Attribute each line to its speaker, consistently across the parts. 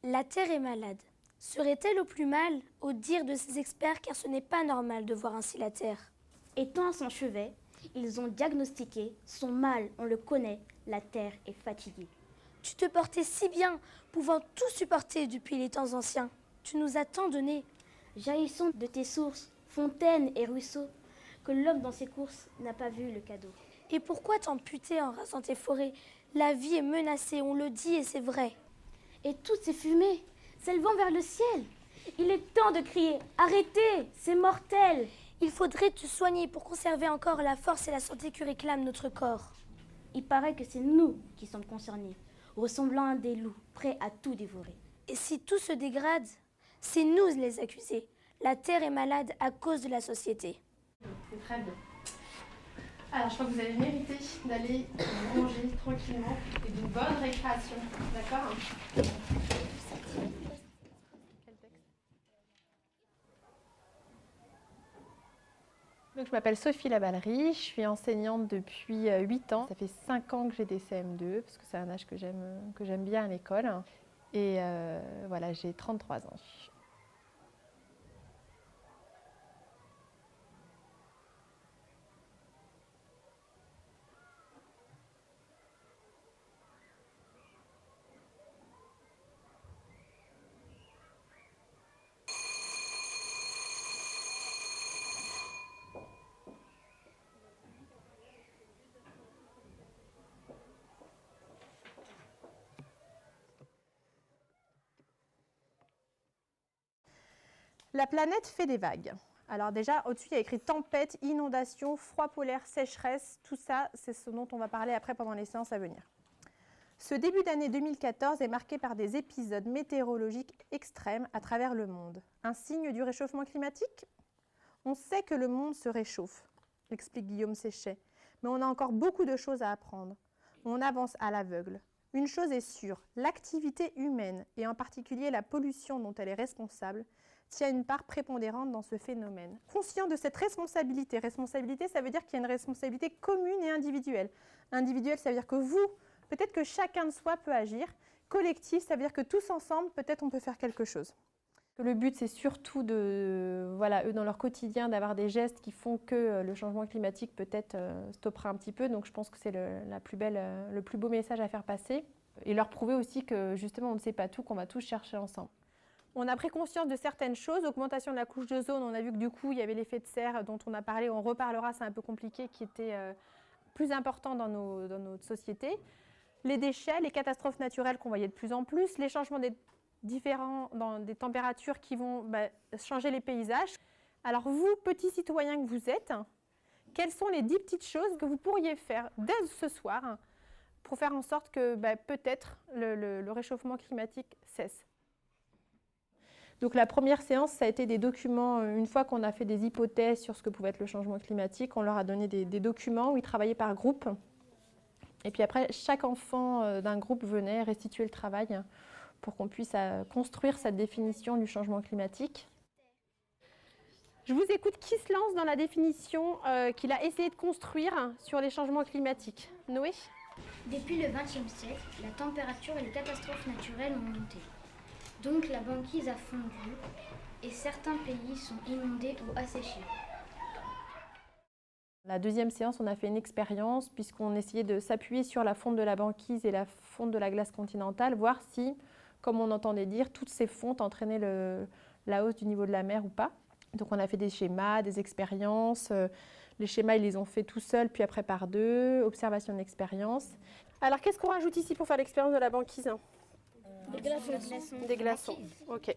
Speaker 1: La Terre est malade. Serait-elle au plus mal, au dire de ces experts, car ce n'est pas normal de voir ainsi la Terre?
Speaker 2: Étant à son chevet, ils ont diagnostiqué son mal, on le connaît, la Terre est fatiguée.
Speaker 1: Tu te portais si bien, pouvant tout supporter depuis les temps anciens. Tu nous as tant donné.
Speaker 2: Jaillissant de tes sources, fontaines et ruisseaux, que l'homme dans ses courses n'a pas vu le cadeau.
Speaker 1: Et pourquoi t'amputer en rasant tes forêts? La vie est menacée, on le dit et c'est vrai.
Speaker 2: Et toutes ces fumées, s'élevant vers le ciel, il est temps de crier « Arrêtez, c'est mortel !»
Speaker 1: Il faudrait te soigner pour conserver encore la force et la santé que réclame notre corps.
Speaker 2: Il paraît que c'est nous qui sommes concernés, ressemblant à des loups, prêts à tout dévorer.
Speaker 1: Et si tout se dégrade, c'est nous les accusés. La Terre est malade à cause de la société.
Speaker 3: C'est très bien. Alors, je crois que vous avez mérité d'aller manger tranquillement et d'une bonne récréation. D'accord? Quel texte? Donc, je m'appelle Sophie Laballerie, je suis enseignante depuis 8 ans. Ça fait 5 ans que j'ai des CM2, parce que c'est un âge que j'aime bien à l'école. Et voilà, j'ai 33 ans. La planète fait des vagues. Alors déjà, au-dessus, il y a écrit tempête, inondation, froid polaire, sécheresse. Tout ça, c'est ce dont on va parler après pendant les séances à venir. Ce début d'année 2014 est marqué par des épisodes météorologiques extrêmes à travers le monde. Un signe du réchauffement climatique? On sait que le monde se réchauffe, explique Guillaume Séchet, mais on a encore beaucoup de choses à apprendre. On avance à l'aveugle. Une chose est sûre, l'activité humaine, et en particulier la pollution dont elle est responsable, tient une part prépondérante dans ce phénomène. Conscient de cette responsabilité, ça veut dire qu'il y a une responsabilité commune et individuelle. Individuelle, ça veut dire que vous, peut-être que chacun de soi peut agir. Collectif, ça veut dire que tous ensemble, peut-être on peut faire quelque chose. Le but, c'est surtout de, voilà, eux, dans leur quotidien, d'avoir des gestes qui font que le changement climatique peut-être stoppera un petit peu. Donc je pense que c'est le plus beau message à faire passer. Et leur prouver aussi que justement, on ne sait pas tout, qu'on va tous chercher ensemble. On a pris conscience de certaines choses, augmentation de la couche d'ozone, on a vu que du coup il y avait l'effet de serre dont on a parlé, on reparlera, c'est un peu compliqué, qui était plus important dans notre société. Les déchets, les catastrophes naturelles qu'on voyait de plus en plus, les changements différents dans des températures qui vont changer les paysages. Alors vous, petits citoyens que vous êtes, quelles sont les 10 petites choses que vous pourriez faire dès ce soir pour faire en sorte que peut-être le réchauffement climatique cesse? Donc la première séance, ça a été des documents. Une fois qu'on a fait des hypothèses sur ce que pouvait être le changement climatique, on leur a donné des documents où ils travaillaient par groupe. Et puis après, chaque enfant d'un groupe venait restituer le travail pour qu'on puisse construire cette définition du changement climatique. Je vous écoute, qui se lance dans la définition qu'il a essayé de construire sur les changements climatiques? Noé?
Speaker 4: Depuis le XXe siècle, la température et les catastrophes naturelles ont monté. Donc la banquise a fondu et certains pays sont inondés ou asséchés.
Speaker 3: La deuxième séance, on a fait une expérience puisqu'on essayait de s'appuyer sur la fonte de la banquise et la fonte de la glace continentale, voir si, comme on entendait dire, toutes ces fontes entraînaient la hausse du niveau de la mer ou pas. Donc on a fait des schémas, des expériences. Les schémas, ils les ont fait tout seuls, puis après par deux, observation d'expérience. Alors qu'est-ce qu'on rajoute ici pour faire l'expérience de la banquise? Des glaçons. Ok.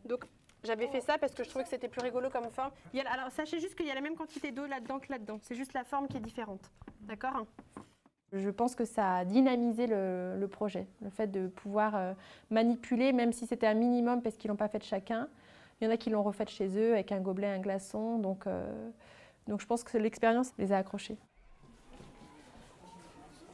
Speaker 3: Donc, j'avais fait ça parce que je trouvais que c'était plus rigolo comme forme. Alors, sachez juste qu'il y a la même quantité d'eau là-dedans que là-dedans. C'est juste la forme qui est différente. D'accord? Je pense que ça a dynamisé le projet. Le fait de pouvoir manipuler, même si c'était un minimum parce qu'ils ne l'ont pas fait de chacun. Il y en a qui l'ont refait chez eux avec un gobelet, un glaçon. Donc je pense que l'expérience les a accrochés.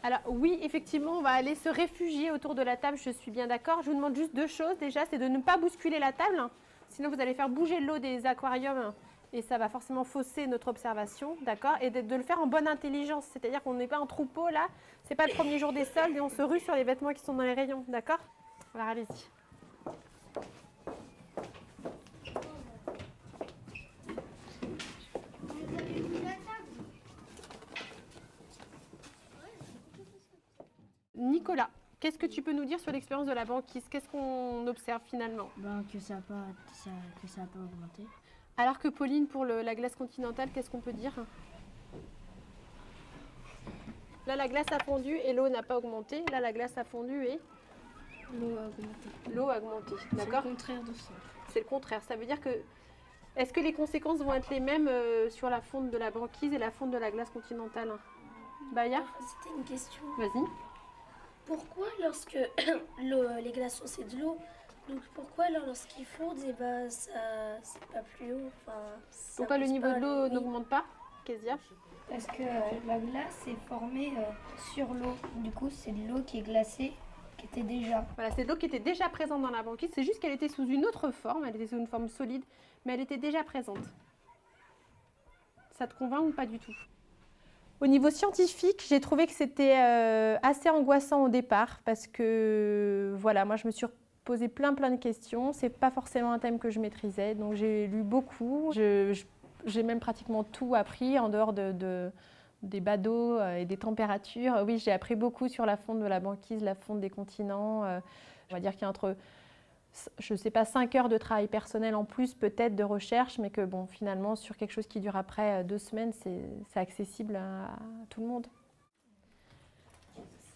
Speaker 3: Alors oui, effectivement, on va aller se réfugier autour de la table, je suis bien d'accord. Je vous demande juste 2 choses. Déjà, c'est de ne pas bousculer la table. Sinon, vous allez faire bouger l'eau des aquariums et ça va forcément fausser notre observation, d'accord? Et de le faire en bonne intelligence, c'est-à-dire qu'on n'est pas en troupeau là. C'est pas le premier jour des soldes et on se rue sur les vêtements qui sont dans les rayons, d'accord? Alors allez-y. Nicolas, qu'est-ce que tu peux nous dire sur l'expérience de la banquise? Qu'est-ce qu'on observe finalement?
Speaker 5: Que ça n'a pas augmenté.
Speaker 3: Alors que Pauline, pour la glace continentale, qu'est-ce qu'on peut dire? Là, la glace a fondu et l'eau n'a pas augmenté. Là, la glace a fondu et
Speaker 5: L'eau a augmenté.
Speaker 3: l'eau a augmenté.
Speaker 5: C'est
Speaker 3: D'accord?
Speaker 5: le contraire de ça.
Speaker 3: C'est le contraire. Ça veut dire que... Est-ce que les conséquences vont être les mêmes sur la fonte de la banquise et la fonte de la glace continentale? Baya?
Speaker 1: C'était une question.
Speaker 3: Vas-y.
Speaker 1: Pourquoi lorsque les glaçons c'est de l'eau, donc pourquoi alors lorsqu'ils fondent, eh ben, ça c'est pas plus haut, enfin, ça
Speaker 3: Pourquoi le
Speaker 1: pousse
Speaker 3: niveau
Speaker 1: pas,
Speaker 3: de l'eau
Speaker 1: oui.
Speaker 3: n'augmente pas? Kezia?
Speaker 1: Parce que la glace est formée sur l'eau. Du coup, c'est de l'eau qui est glacée, qui était déjà.
Speaker 3: Voilà, c'est de l'eau qui était déjà présente dans la banquise. C'est juste qu'elle était sous une autre forme. Elle était sous une forme solide, mais elle était déjà présente. Ça te convainc ou pas du tout? Au niveau scientifique, j'ai trouvé que c'était assez angoissant au départ parce que, voilà, moi je me suis posé plein de questions. C'est pas forcément un thème que je maîtrisais, donc j'ai lu beaucoup. J'ai même pratiquement tout appris en dehors des badauds et des températures. Oui, j'ai appris beaucoup sur la fonte de la banquise, la fonte des continents. On va dire qu'il y a entre, je ne sais pas, 5 heures de travail personnel en plus, peut-être de recherche, mais que bon, finalement, sur quelque chose qui dure après 2 semaines, c'est accessible à tout le monde.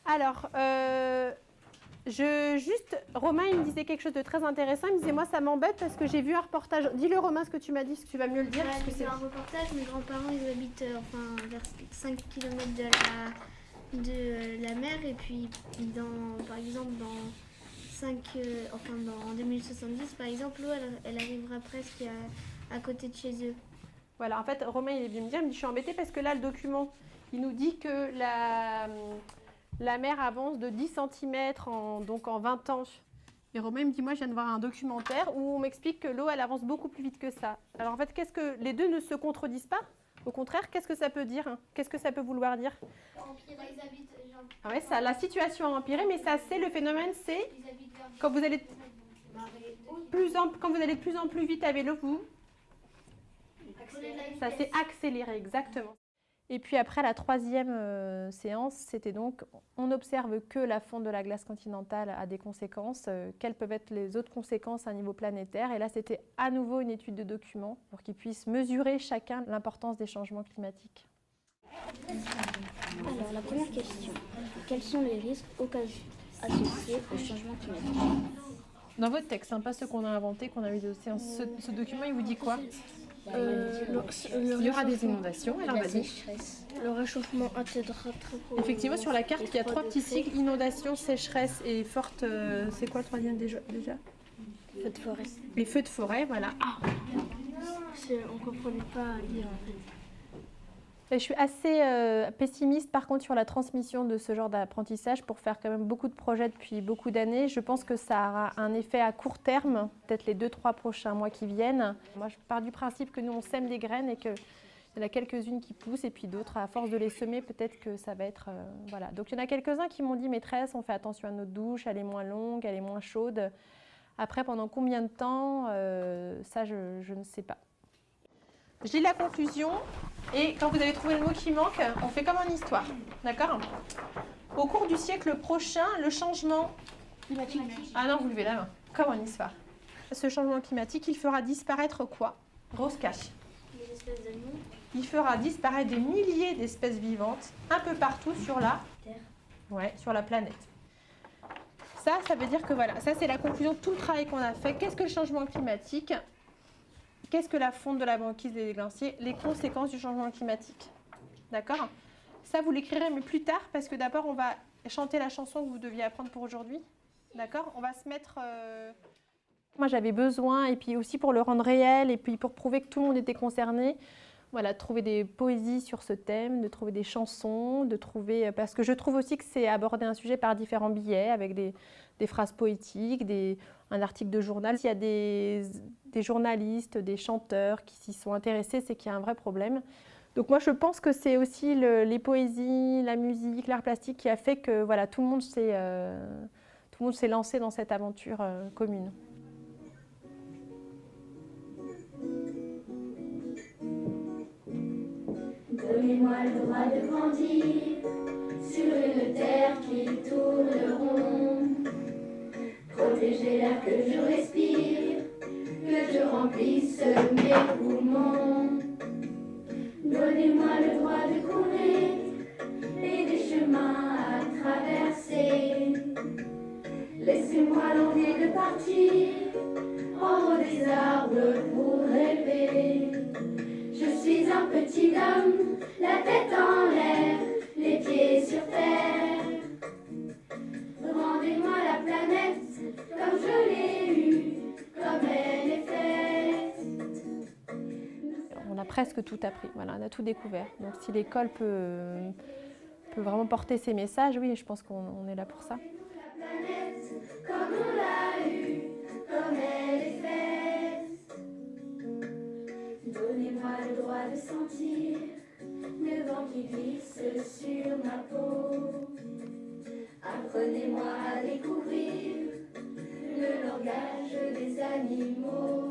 Speaker 3: Alors, Romain, il me disait quelque chose de très intéressant. Il me disait, moi, ça m'embête parce que j'ai vu un reportage. Dis-le, Romain, ce que tu m'as dit, parce que tu vas mieux le dire. Parce que
Speaker 4: J'ai
Speaker 3: c'est...
Speaker 4: vu un reportage, mes grands-parents ils habitent vers 5 km de la mer et puis par exemple en 2070 par exemple l'eau elle arrivera presque à côté de chez eux.
Speaker 3: Voilà, en fait, Romain, il est venu me dire, il me dit, je suis embêtée parce que là, le document, il nous dit que la mer avance de 10 cm donc en 20 ans. Et Romain il me dit, moi je viens de voir un documentaire où on m'explique que l'eau elle avance beaucoup plus vite que ça. Alors en fait, qu'est-ce que les deux ne se contredisent pas? Au contraire, qu'est-ce que ça peut dire? Qu'est-ce que ça peut vouloir dire? Ah ouais, ça, la situation a empiré, mais ça c'est le phénomène, c'est quand vous allez de plus en plus vite à vélo, ça s'est accéléré, exactement. Et puis après, la troisième séance, c'était donc, on n'observe que la fonte de la glace continentale a des conséquences. Quelles peuvent être les autres conséquences à niveau planétaire? Et là, c'était à nouveau une étude de documents pour qu'ils puissent mesurer chacun l'importance des changements climatiques.
Speaker 5: Alors, la première question. Quels sont les risques associés au changement climatique?
Speaker 3: Dans votre texte, pas ceux qu'on a inventés, qu'on a eu de séance, ce document, il vous dit quoi? Il y aura des inondations, alors vas-y.
Speaker 5: Le réchauffement atteindra très probablement.
Speaker 3: Effectivement, sur la carte, il y a 3 petits cycles, inondation, sécheresse et forte... c'est quoi le troisième déjà?
Speaker 5: Feu de forêt.
Speaker 3: Les feux de forêt, voilà.
Speaker 5: On ne comprenait pas à lire en fait.
Speaker 3: Et je suis assez pessimiste par contre sur la transmission de ce genre d'apprentissage pour faire quand même beaucoup de projets depuis beaucoup d'années. Je pense que ça aura un effet à court terme, peut-être les 2-3 prochains mois qui viennent. Moi, je pars du principe que nous, on sème des graines et qu'il y en a quelques-unes qui poussent et puis d'autres, à force de les semer, peut-être que ça va être... voilà. Donc il y en a quelques-uns qui m'ont dit, maîtresse, on fait attention à notre douche, elle est moins longue, elle est moins chaude. Après, pendant combien de temps, ça, je ne sais pas. Je lis la conclusion et quand vous avez trouvé le mot qui manque, on fait comme en histoire, d'accord? Au cours du siècle prochain, le changement climatique... Ah non, vous levez la main, comme en histoire. Ce changement climatique, il fera disparaître quoi? Rose cache.
Speaker 4: Les espèces d'animaux.
Speaker 3: Il fera disparaître des milliers d'espèces vivantes un peu partout sur la
Speaker 4: Terre.
Speaker 3: Ouais, sur la planète. Ça veut dire que voilà, ça c'est la conclusion de tout le travail qu'on a fait. Qu'est-ce que le changement climatique? Qu'est-ce que la fonte de la banquise et des glaciers? Les conséquences du changement climatique. D'accord? Ça, vous l'écrirez, mais plus tard, parce que d'abord, on va chanter la chanson que vous deviez apprendre pour aujourd'hui. D'accord? On va se mettre... Moi, j'avais besoin, et puis aussi pour le rendre réel, et puis pour prouver que tout le monde était concerné, voilà, de trouver des poésies sur ce thème, de trouver des chansons, de trouver... Parce que je trouve aussi que c'est aborder un sujet par différents biais, avec des phrases poétiques, un article de journal. S'il y a des journalistes, des chanteurs qui s'y sont intéressés, c'est qu'il y a un vrai problème. Donc moi, je pense que c'est aussi les poésies, la musique, l'art plastique qui a fait que voilà, tout le monde s'est lancé dans cette aventure commune.
Speaker 6: Donnez-moi le droit de grandir sur une terre qui tourne. protéger l'air que je respire, que je remplisse mes poumons. Donnez-moi le droit de courir et des chemins à traverser. Laissez-moi l'envie de partir en haut des arbres pour rêver. Je suis un petit homme, la tête en l'air, les pieds sur terre. Rendez-moi la planète comme je l'ai eue, comme elle est faite.
Speaker 3: On a presque tout appris, voilà, on a tout découvert. Donc si l'école peut vraiment porter ces messages, oui, je pense qu'on est là pour ça.
Speaker 6: La planète comme on l'a eue, comme elle est faite. Donnez-moi le droit de sentir le vent qui glisse sur ma peau. Apprenez-moi à découvrir le langage des animaux.